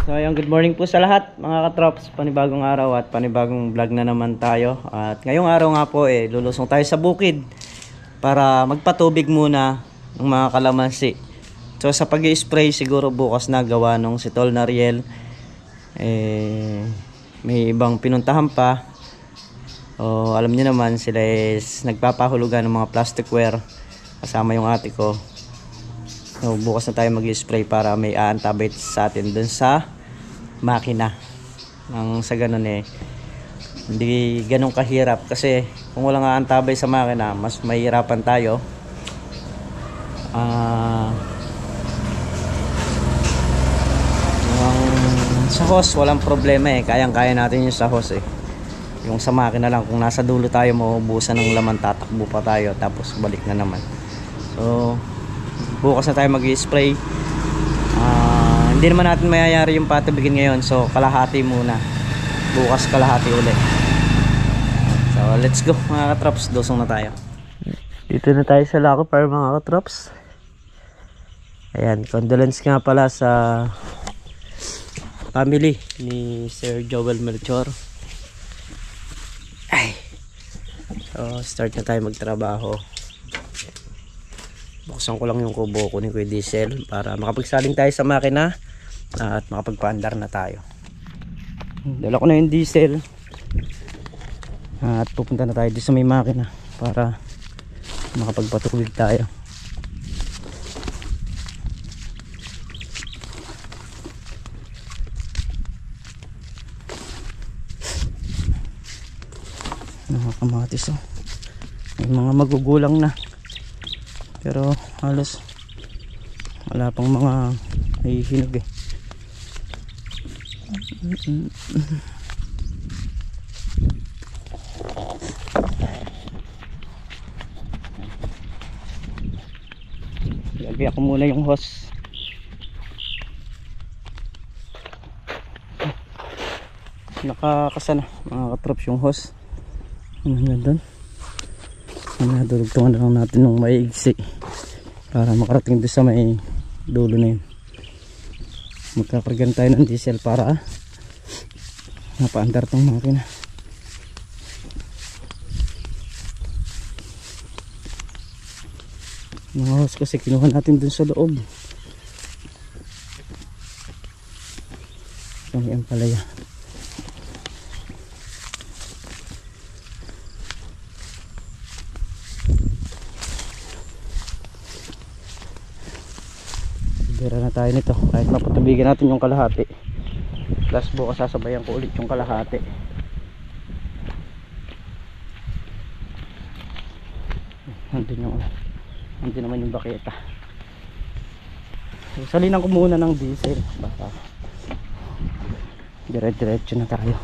So ayun, good morning po sa lahat mga katrops. Panibagong araw at panibagong vlog na naman tayo. At ngayong araw nga po lulusong tayo sa bukid para magpatubig muna ng mga kalamansi. So sa pag-i-spray siguro bukas na gawa nung si Tol Nariel. May ibang pinuntahan pa. Alam niyo naman sila nagpapahulugan ng mga plasticware kasama yung ate ko. So bukas na tayo mag-spray para may aantabay sa atin dun sa makina. Sa ganun hindi ganun kahirap kasi kung walang aantabay sa makina mas mahirapan tayo. Sa hose walang problema kayang-kaya natin yung sa hose yung sa makina lang kung nasa dulo tayo mauubusan ng laman, tatakbo pa tayo tapos balik na naman. So bukas na tayo mag-i-spray. Hindi naman natin mayayari yung patubigin ngayon, so kalahati muna, bukas kalahati ulit. So let's go mga katrops, dosong na tayo. Dito na tayo sa Laco para mga katrops. Ayan, condolence nga pala sa family ni Sir Joel Melchor. So start na tayo magtrabaho. Buksan ko lang yung kubo, kunin ko yung diesel para makapagsaling tayo sa makina at makapagpaandar na tayo. Dala ko na yung diesel at pupunta na tayo dito sa may makina para makapagpatubig tayo. Nakakamatis may mga magugulang na pero halos wala pang mga nahihinog Lagyan ko muna yung hose. Nakakasana mga katrops yung hose. Doon nadurugtungan na lang natin ng maigsi para makarating doon sa may dulo na yun. Magkakargan tayo ng diesel para napaandar tong makina. Mga hose kasi kinuha natin dun sa loob. Yung empalaya. Bira na tayo nito kahit mapatubigan natin yung kalahati. Plus bukas sasabayan ko ulit yung kalahati. Nandun naman yung baketa. So, salinan ko muna ng diesel baka dire-diretso na tayo.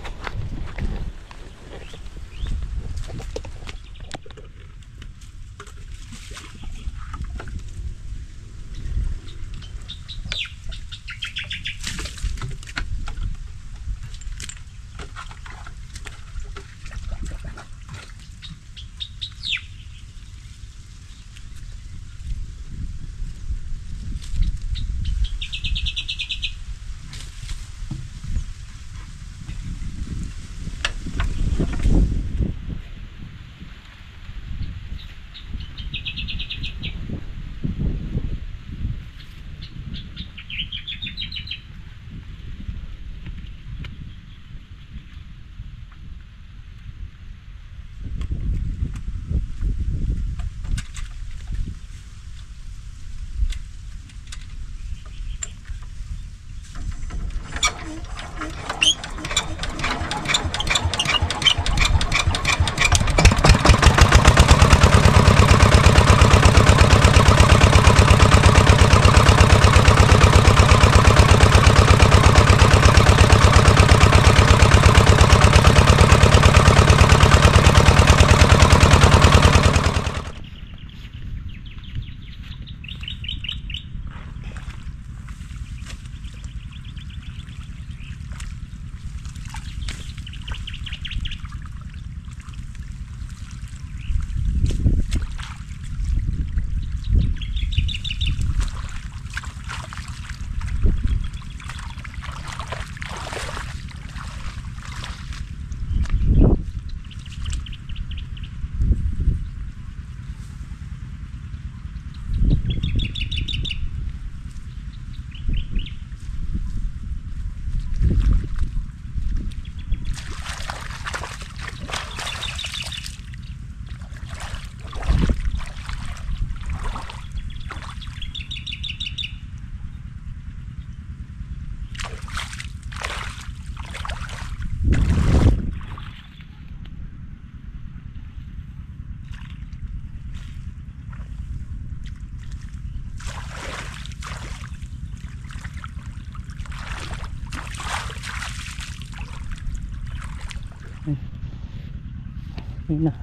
Yun na.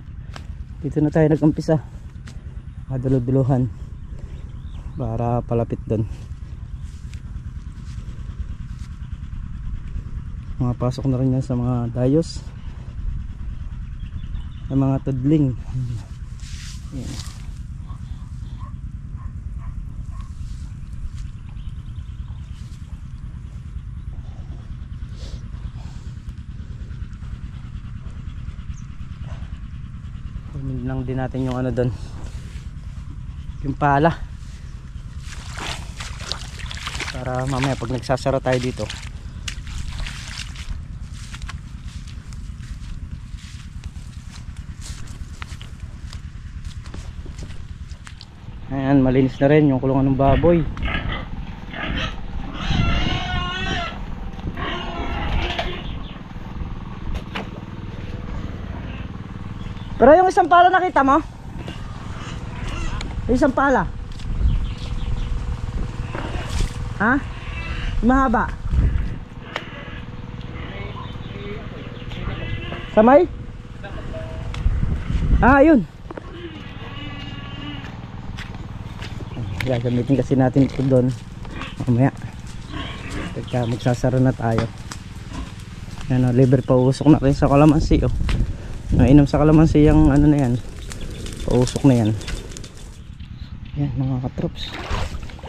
Dito na tayo nag-umpisa. Kaduluduluhan para palapit doon. Pasok na rin yan sa mga dayos, sa mga tudling. Yan. Kunin lang din natin yung ano doon, yung pala, para mamaya pag nagsasara tayo dito ayan, malinis na rin yung kulungan ng baboy. Pero yung isang pala nakita mo? Yung isang pala? Ha? Mahaba? Samay? Ah, yun. Gagamitin kasi natin ito doon mamaya pagka magsasara na tayo. Yan o, libre pausok na rin sa kalamansi o. Nainom sa kalamansi yung ano na yan, pausok na yan. Yan mga katrops,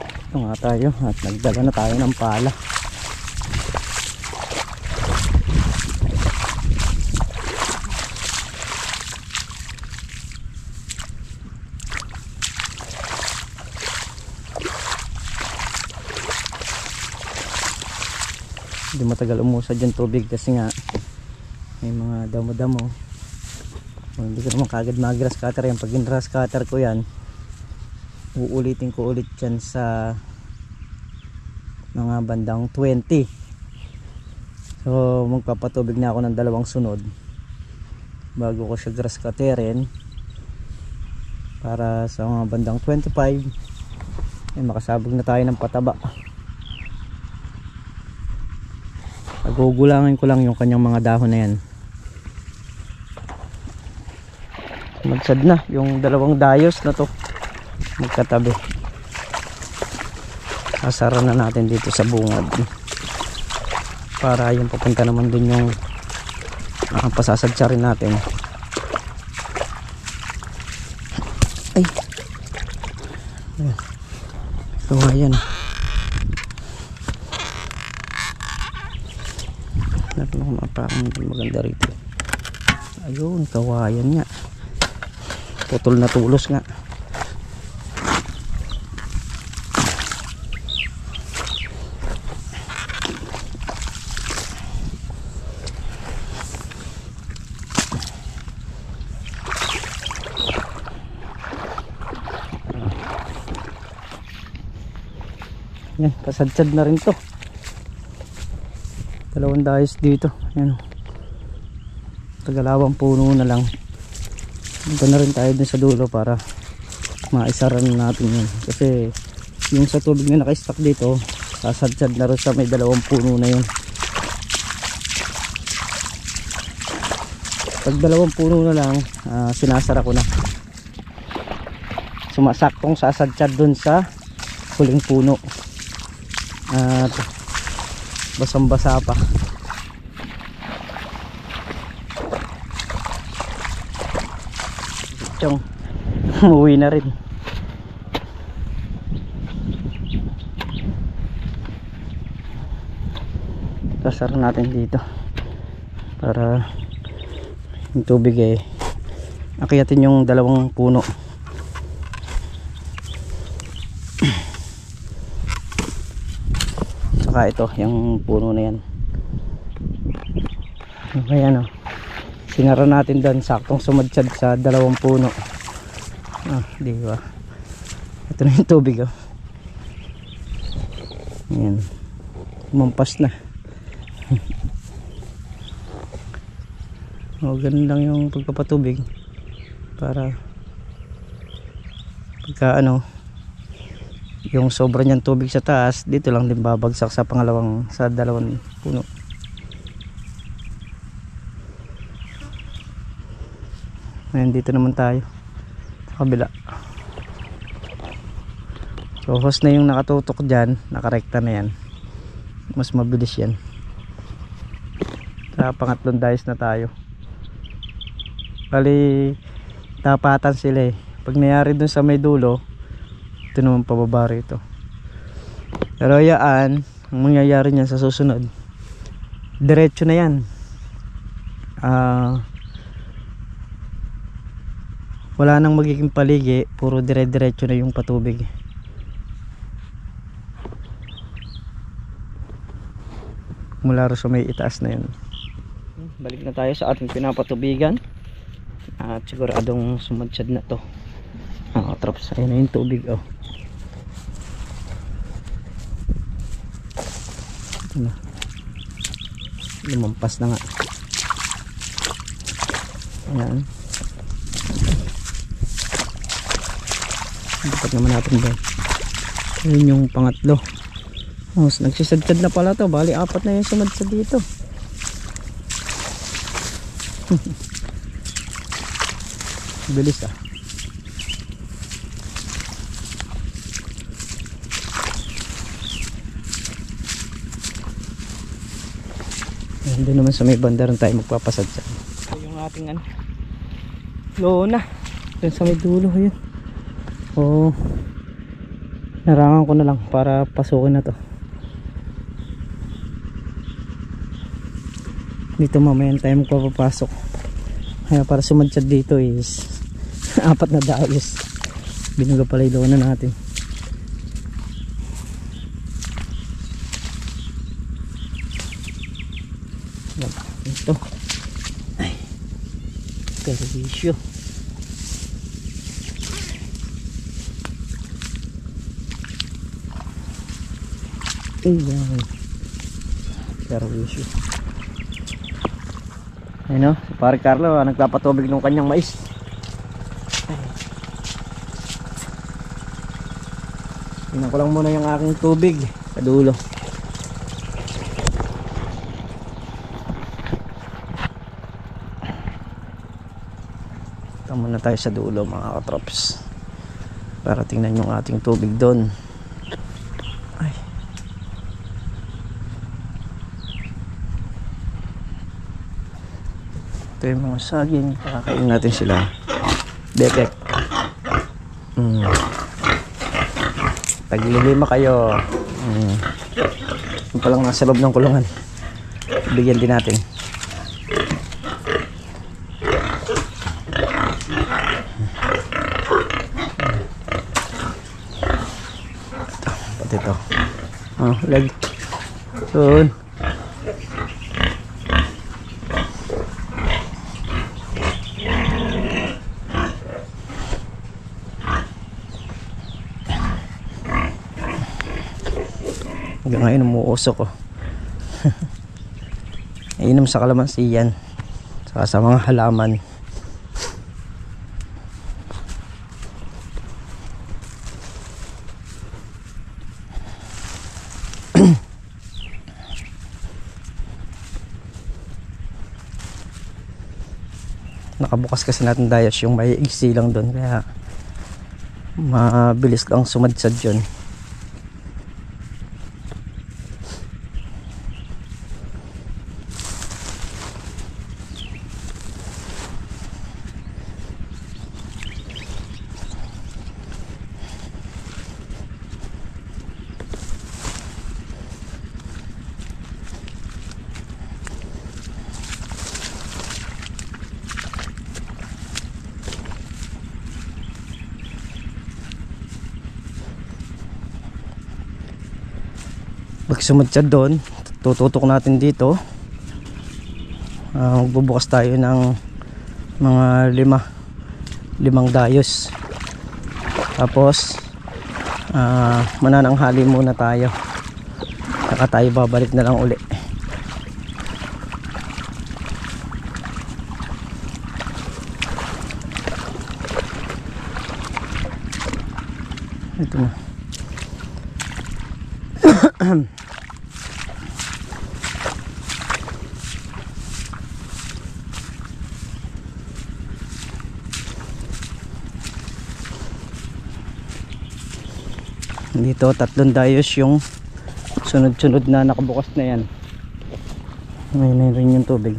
ito nga tayo at nagdala na tayo ng pala. Hindi matagal umusad yung tubig kasi nga may mga damo-damo. Hindi ko naman kagad mag-grass cutter yan. Pag in-grass cutter ko yan, uulitin ko ulit yan sa mga bandang 20. So magpapatubig na ako ng 2 sunod bago ko siya grass cutterin, para sa mga bandang 25 ay makasabog na tayo ng pataba. Gugulangin ko lang yung kanyang mga dahon na yan. Magsad na yung 2 dayos na to magkatabi. Sasara na natin dito sa bungad para yung papunta naman dun yung pasasadsa rin natin. Ay, kawayan. Parang maganda rito. Ayun, kawayan nga. Putol na tulos nga. Yan, kasadsad na rin to. 2 dayos dito. Yan, tagalawang puno na lang. Punta na rin tayo dun sa dulo para maisaran natin yun. Kasi yung sa tubig na naka-stack dito, sasadsad na rin sa may 2 puno na yun. Pag 2 puno na lang, sinasara ko na. Sumasaktong sasadsad dun sa huling puno. At basang-basa pa. Chong, uwi na rin. Sasara natin dito para yung tubig akyatin yung 2 puno. Saka ito, yung puno na yan. Okay, ano, sinara natin doon, saktong sumadsad sa 2 puno. Di ba? Ito na yung tubig, oh. Ayan, umampas na. Ganun lang yung pagpapatubig para pagka yung sobra niyang tubig sa taas, dito lang din babagsak sa sa 2 puno. Ngayon dito naman tayo sa kabila. So hose na yung nakatutok dyan, nakarekta na yan, mas mabilis yan. Sa pangatlong dice na tayo. Bali tapatan sila eh. Pag nangyari dun sa may dulo, ito naman pababa rito. Pero yan, ang mangyayari niyan sa susunod, diretso na yan. Wala nang magiging paligi, puro dire-diretso na yung patubig. Mula ro sa may itaas na yun. Balik na tayo sa ating pinapatubigan. At siguradong sumadsyad na to. Traps, ayun na yung tubig. Ito na. Lumampas na nga. Ayan. Dapat naman natin ba. Ayun yung pangatlo. Nagsisadkad na pala to. Bali 4 na yung sumadsad dito. Bilis ah. Doon naman sa may bandaran tayo magpapasadsan. Yung ating lona doon sa may dulo. Ayun. Narangan ko na lang para pasukin na to. Dito mamaya tayo magpapapasok. Kaya para sumadsyad dito is 4 na dayos. Binuga pala yung lona natin. Ito ay perwisyo. Ayan, perwisyo. Ayun o, si Pare Carlo nagpapatubig ng kanyang mais. Tingnan ko lang muna yung aking tubig sa dulo. Ito muna tayo sa dulo mga katrops, para tingnan yung ating tubig doon. Ito yung mga saging, pakakain natin sila. Bebek. Taglilima kayo. Yung palang nasa loob ng kulungan, bigyan din natin. Ito, pati ito. Leg. Doon. Hanggang ngayon umuusok ko. Inom sa kalamansi yan, saka sa mga halaman. Nakabukas kasi natin dayos yung may iksi lang doon, kaya mabilis lang sumadsad yun. Pag sumadsyad doon, tututok natin dito. Magbubukas tayo ng mga 5 dayos. Tapos manananghali muna tayo, saka tayo babalik na lang uli. Ito na. Dito 3 dayos yung sunod-sunod na nakabukas na yan. Ngayon na rin yung tubig.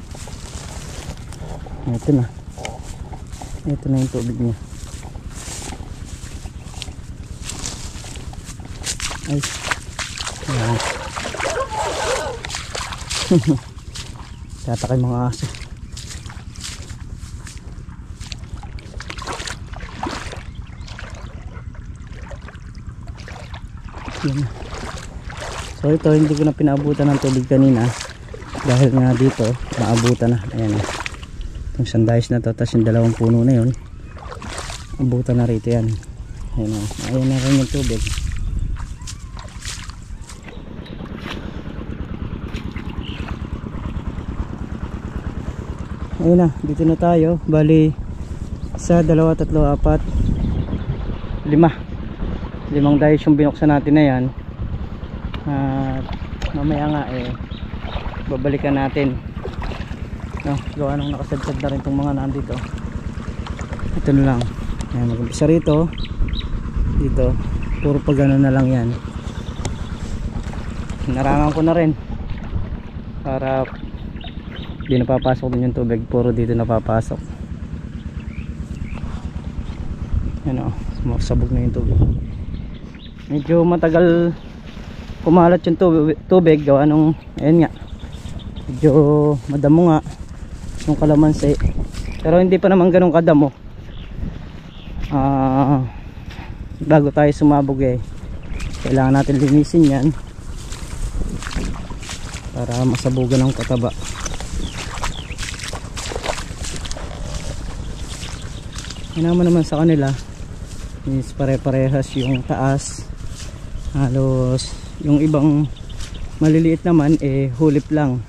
Ito na. Ito na yung tubig niya. Ay. Ayan. Tatakay mga aso. Yan. So ito hindi ko na pinaabutan ng tubig kanina dahil nga dito naabutan na. Ayan o. Yung sandayos na to, tapos yung 2 puno na yun abutan na rito yan. Ayan o. Ayan na rin yung tubig. Ayun na, dito na tayo. Bali 1, 2, 3, 4, 5 dayos yung binuksan natin na yan. At mamaya nga babalikan natin, no, gawa nung nakasadsad na rin itong mga nandito. Ito na lang. Ayan, mag-umpisa rito. Dito puro pa gano'n na lang yan. Narangan ko na rin para di napapasok din yung tubig, puro dito napapasok. Yan o, sumasabog na yung tubig. Medyo matagal kumalat yung tubig gawa nung, ayan nga, medyo madamo nga yung kalamansi, pero hindi pa naman ganun kadamo. Bago tayo sumabog kailangan natin linisin yan para masabugan ng pataba. Naman sa kanila is pare-parehas yung taas, halos yung ibang maliliit naman hulip lang.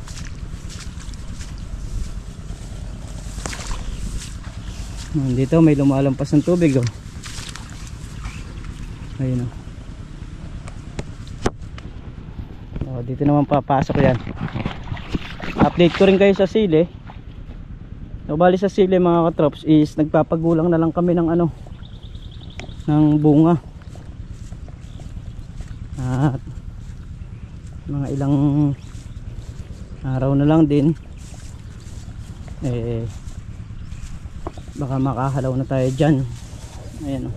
Dito may lumalampas ng tubig oh. Ayun oh. Dito naman papasok yan. Update ko rin kayo sa sili. So, bali sa sili mga katrops is nagpapagulang na lang kami ng ng bunga. At mga ilang araw na lang din baka makahalaw na tayo dyan. Ayan o,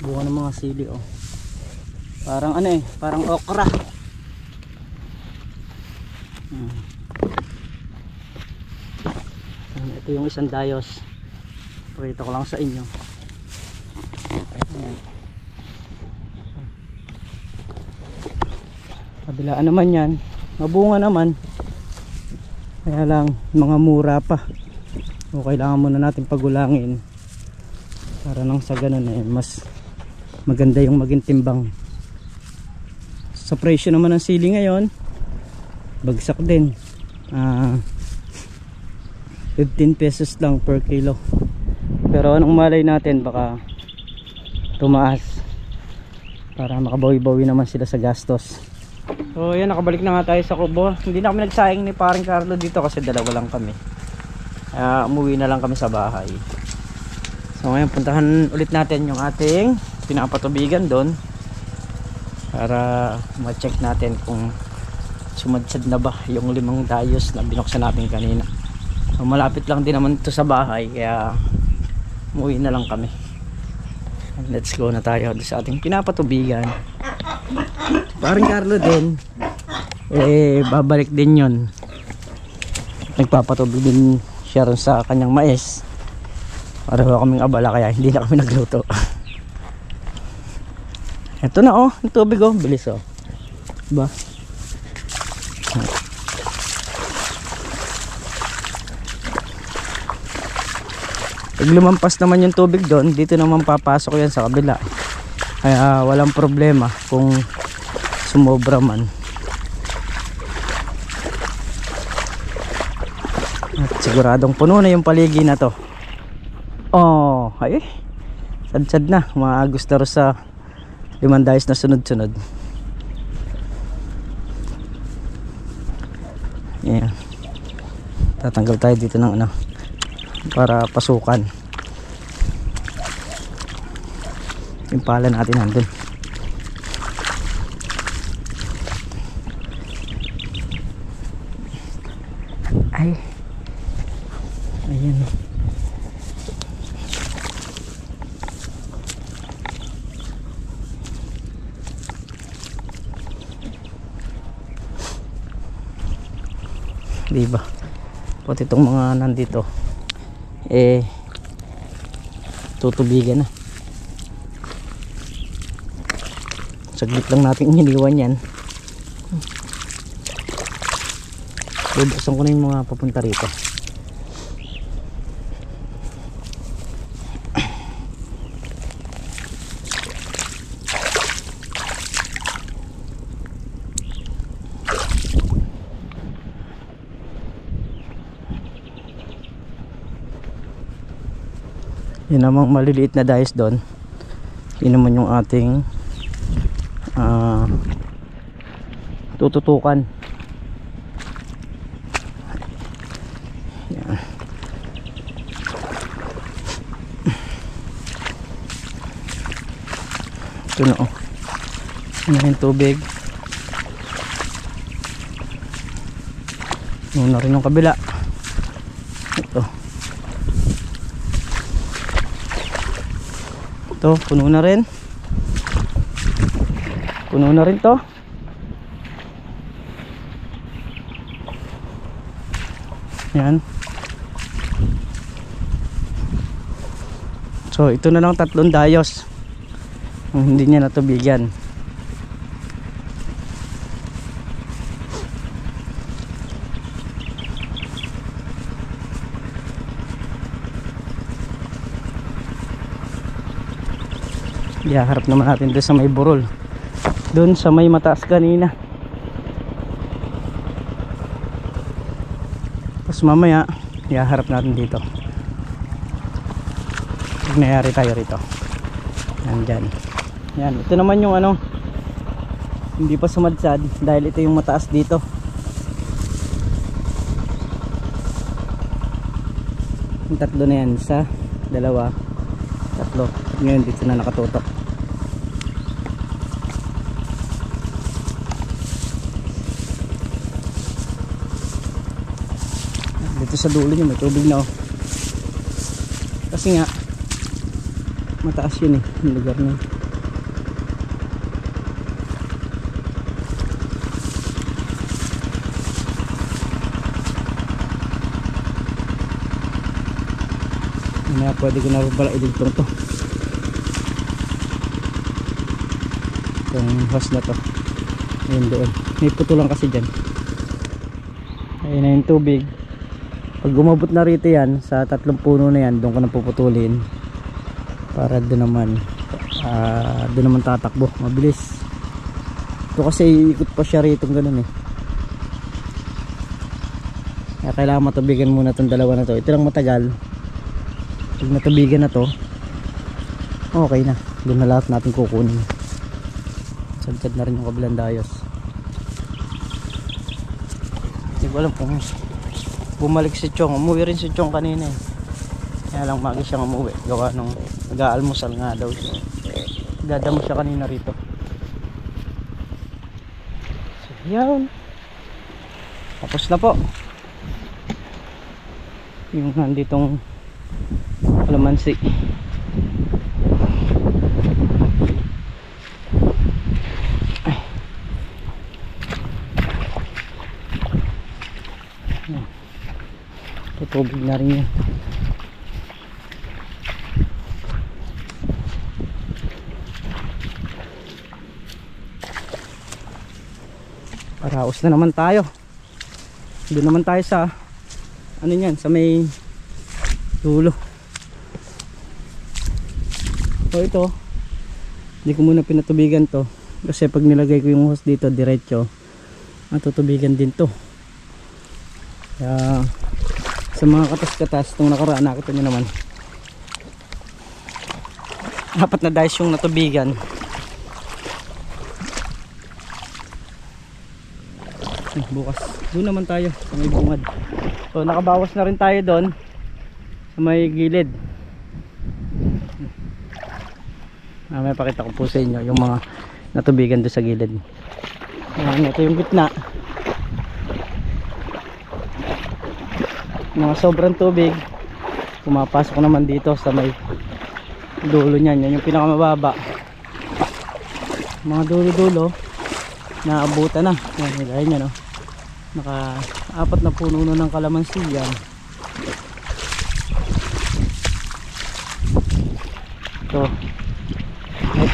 bunga ng mga sili o. Parang parang okra. Ito yung isang dayos, pakita ko lang sa inyo. Ayan. Kabilaan naman yan, mabunga naman, kaya lang mga mura pa, o kailangan muna natin pagulangin para nang sa ganun mas maganda yung maging timbang. Sa presyo naman ng sili ngayon, bagsak din. 15 pesos lang per kilo, pero anong malay natin, baka tumaas para makabawi-bawi naman sila sa gastos. So yan, nakabalik na nga tayo sa kubo. Hindi na kami nagsayang ni paring Carlo dito kasi dalawa lang kami, umuwi na lang kami sa bahay. So ngayon puntahan ulit natin yung ating pinapatubigan doon para ma-check natin kung sumadsad na ba yung 5 dayos na binuksan natin kanina. So, malapit lang din naman ito sa bahay, kaya umuwi na lang kami. And let's go na tayo sa ating pinapatubigan. Parang Carlo din babalik din yon, nagpapatubig din siya rin sa kanyang mais. Pareho kaming abala kaya hindi na kami nagluto. Ito na oh, yung tubig oh, bilis oh, diba? Pag lumampas naman yung tubig doon, dito naman papasok yan sa kabila, kaya walang problema kung sumobra man. At siguradong puno na yung paligid na to. Oh, ay sad-sad na, maagos na rin sa 5 dayos na sunod-sunod. Yeah. Tatanggal tayo dito ng para pasukan yung pala natin nandun. bahay. Ayan. Diba? Pati itong mga nandito tutubigan na. Saglit lang natin hiniwan yan. Bubuksan ko na yung mga papunta rito. Yun namang maliliit na dais doon. Yun naman yung ating tututukan. Yan. Ito na oh. Ano yung tubig. Yun na rin yung kabila. Ito. Ito, puno na rin. Puno na rin to. Yan. So ito na lang 3 dayos kung hindi niya natubigan. Ihaharap naman natin doon sa may burol, doon sa may mataas kanina. Tapos mamaya ihaharap natin dito. Pag nayari tayo rito, nandyan. Yan, ito naman yung ano, hindi pa sumadsad dahil ito yung mataas dito. Yung 3 na yan, 1, 2, 3. Ngayon dito na nakatutok. Dito sa dulo niya may tubig na oh. Kasi nga mataas yun yung lugar na. Mamaya pwede ko na pala iligtong to. Itong hose na to. Ayun doon. May puto lang kasi dyan. Ayun na yung tubig. Pag umabot na rito yan sa 3 puno na yan, doon ko na puputulin para doon naman tatakbo mabilis. Ito kasi ikot pa siya rito ganun kaya kailangan matubigan muna itong 2 na to. Ito lang matagal. Pag natubigan na to, okay na, doon na lahat natin kukunin. Sagad na rin yung kabilang dayos. Hindi ko alam kung bumalik si Chong. Umuwi rin si Chong kanina kaya lang magi siyang umuwi gawa nung nag-aalmusal nga daw siya. Dadamo siya kanina rito. So yan, tapos na po yung nanditong kalamansi. Tubig na rin yan. Paraos na naman tayo. Doon naman tayo sa ano yan, sa may dulo. So ito, hindi ko muna pinatubigan to kasi pag nilagay ko yung hose dito diretso, matutubigan din to. Kaya sa mga katas-katas nung nakaraan, nakita nyo naman 4 na dayos yung natubigan. Bukas doon naman tayo sa may bungad. So nakabawas na rin tayo doon sa may gilid. May pakita ko po sa inyo yung mga natubigan doon sa gilid. Ito yung gitna. mga sobrang tubig pumapasok naman dito sa may dulo niyan. Yan yung pinakamababa, mga dulo-dulo naabutan na. Yan, gaya niya, no? Naka-4 na puno na ng kalamansi yan.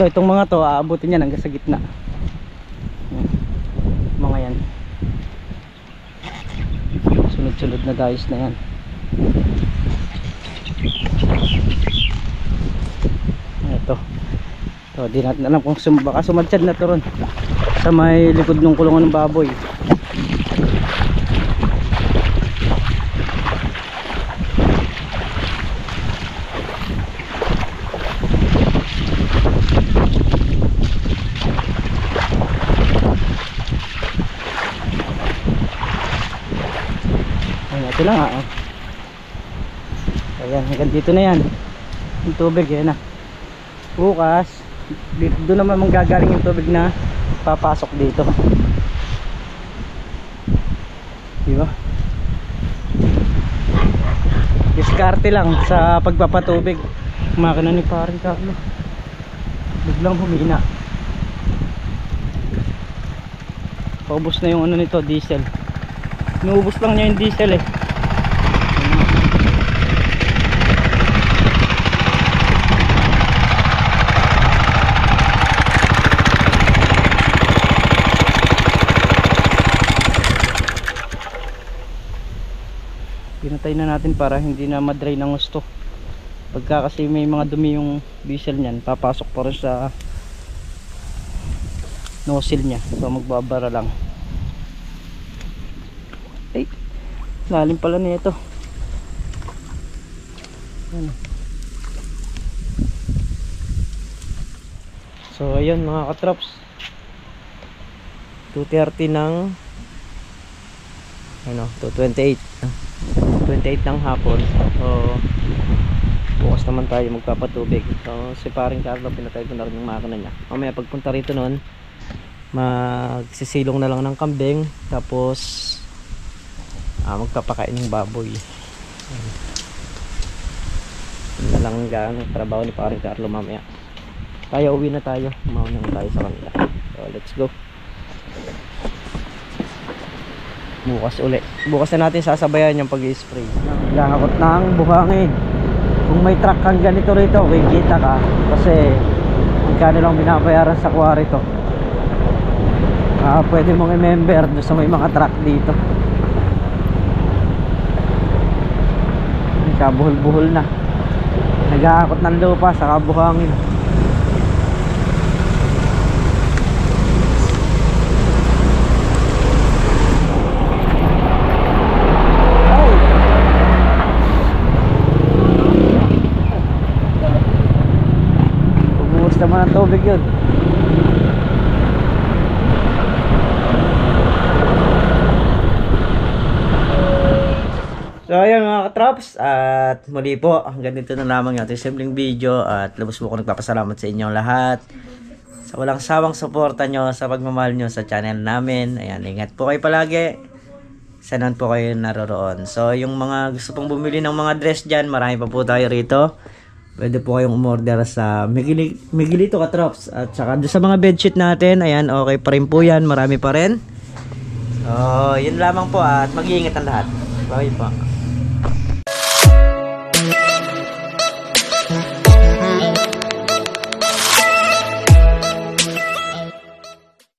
Itong mga to aabutin yan hanggang sa gitna. Yan, mga yan sunod-sunod na dayos na yan. Ito di natin alam kung baka sumadsyad na to ron sa may likod ng kulungan ng baboy. Ito lang oh. Ayan, hanggang dito na yan yung tubig. Yan na, bukas doon naman manggagaling yung tubig na papasok dito, diba? Diskarte lang sa pagpapatubig. Makina ni paring Carlo biglang humina, paubos na yung ano nito, diesel. Inuubos lang niya yung diesel eh. Pinatay na natin para hindi na madry ng gusto. Pagka kasi may mga dumi yung diesel niyan, papasok pa rin sa nozzle niya, so magbabara lang. Ay, lalim pala nito. So ayun mga katrops, 2:30 ng 2:28 ng hapon. So bukas naman tayo magpapatubig. So si paring Carlo, pinatay ko na rin yung makina niya. Mamaya pagpunta rito noon, magsisilong na lang ng kambing, tapos magpapakain ng baboy. Yun na lang ang trabaho ni paring Carlo mamaya. Tayo uwi na tayo, mauna na tayo sa kanila. So let's go. Bukas na natin sasabayan yung pag-i-spray. Nakakot na ang buhangin. Kung may truck kang ganito rito, kikita ka. Kasi magkano lang binabayaran sa quarry to. Pwede mong i-member doon sa may mga truck dito. Kabuhol-buhol na. Nag-aakot ng lupa sa kabuhangin. Naman ang tubig yun. So ayan mga katrops, at muli po hanggang dito na lamang yung ating simpleng video, at lubos po ako nagpapasalamat sa inyong lahat sa walang sawang suporta nyo, sa pagmamahal nyo sa channel namin. Ayan, ingat po kayo palagi, saan po kayo naroroon. So yung mga gusto pong bumili ng mga dress dyan, marami pa po tayo rito. Pwede po kayong umorder sa Miguelito Katrops. At saka doon sa mga bedsheet natin, ayan, okay pa rin po yan. Marami pa rin. So, yun lamang po, at mag-iingat ang lahat. Bye po.